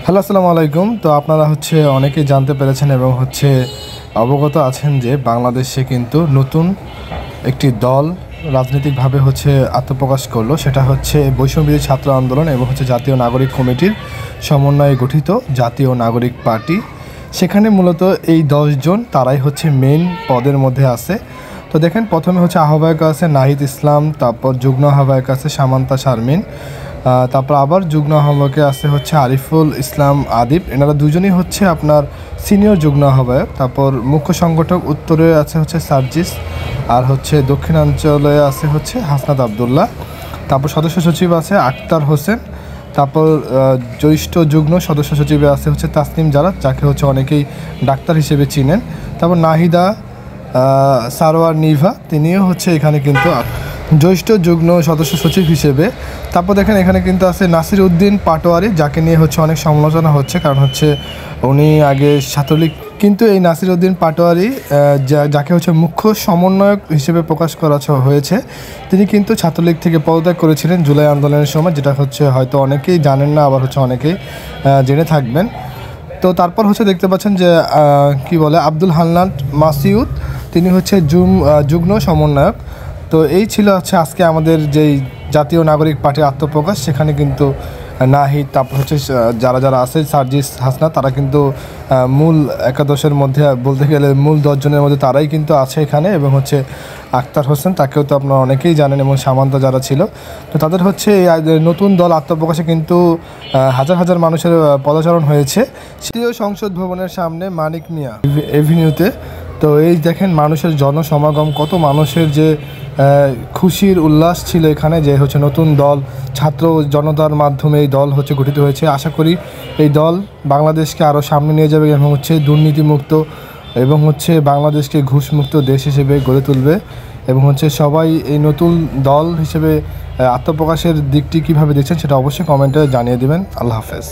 Hello, আসসালামু আলাইকুম। তো আপনারা অনেকেই জানতে পেরেছেন এবং অবগত আছেন যে বাংলাদেশে কিন্তু নতুন একটি দল রাজনৈতিকভাবে আত্মপ্রকাশ করলো। সেটা হচ্ছে বৈষম্যবিরোধী ছাত্র আন্দোলন এবং জাতীয় নাগরিক কমিটির সমন্বয়ে গঠিত জাতীয় নাগরিক পার্টি। সেখানে মূলত এই 10 জন তারাই মেইন পদের মধ্যে আছে। তো দেখেন, প্রথমে আহ্বায়ক আছে নাহিদ ইসলাম, তারপর যুগ্ম আহ্বায়ক আছে সামান্তা শারমিন, তারপর আবার যুগ্ম আহ্বায়কে আছে আরিফুল ইসলাম আদিব। এনারা দুজনই আপনার সিনিয়র যুগ্ম আহ্বায়ক। তারপর মুখ্য সংগঠক উত্তরে আছে সার্জিস, আর দক্ষিণাঞ্চলে আছে হাসনাত আবদুল্লাহ। তারপর সদস্য সচিব আছে আক্তার হোসেন। তারপর জ্যেষ্ঠ যুগ্ম সদস্য সচিবে আছে তাসনিম জারাত, যাকে অনেকেই ডাক্তার হিসেবে চিনেন। তারপর নাহিদা সারোয়ার নিভা, তিনিও এখানে কিন্তু জ্যেষ্ঠ যুগ্ম সদস্য সচিব হিসেবে। তারপর দেখেন, এখানে কিন্তু আছে নাসির উদ্দিন পাটোয়ারি, যাকে নিয়ে অনেক সমালোচনা হচ্ছে, কারণ উনি আগে ছাত্রলীগ। কিন্তু এই নাসির উদ্দিন পাটোয়ারি, যাকে মুখ্য সমন্বয়ক হিসেবে প্রকাশ করা হয়েছে, তিনি কিন্তু ছাত্রলীগ থেকে পদত্যাগ করেছিলেন জুলাই আন্দোলনের সময়, যেটা হয়তো অনেকেই জানেন না, আবার অনেকেই জেনে থাকবেন। তো তারপর দেখতে পাচ্ছেন যে কি বলে আব্দুল হান্নান মাসিউদ, তিনি যুগ্ম সমন্বয়ক। তো এই ছিল আজকে আমাদের যেই জাতীয় নাগরিক পার্টির আত্মপ্রকাশ। সেখানে কিন্তু নাহিদ, তারপর যারা যারা আছে সার্জিস, হাসনা, তারা কিন্তু মূল একাদশের মধ্যে বলতে গেলে মূল 10 জনের মধ্যে তারাই কিন্তু আছে এখানে। এবং আক্তার হোসেন, তাকেও তো আপনারা অনেকেই জানেন, এবং সামান্তা যারা ছিল। তো তাদের এই নতুন দল আত্মপ্রকাশে কিন্তু হাজার হাজার মানুষের পদচারণ হয়েছে জাতীয় সংসদ ভবনের সামনে মানিক মিয়া এভিনিউতে। তো এই দেখেন মানুষের জনসমাগম, কত মানুষের যে খুশির উল্লাস ছিল এখানে, যে নতুন দল ছাত্র জনতার মাধ্যমে এই দল গঠিত হয়েছে। আশা করি এই দল বাংলাদেশকে আরও সামনে নিয়ে যাবে এবং দুর্নীতিমুক্ত এবং বাংলাদেশকে ঘুষমুক্ত দেশ হিসেবে গড়ে তুলবে। এবং সবাই এই নতুন দল হিসেবে আত্মপ্রকাশের দিকটি কীভাবে দেখছেন সেটা অবশ্যই কমেন্টে জানিয়ে দেবেন। আল্লাহ হাফেজ।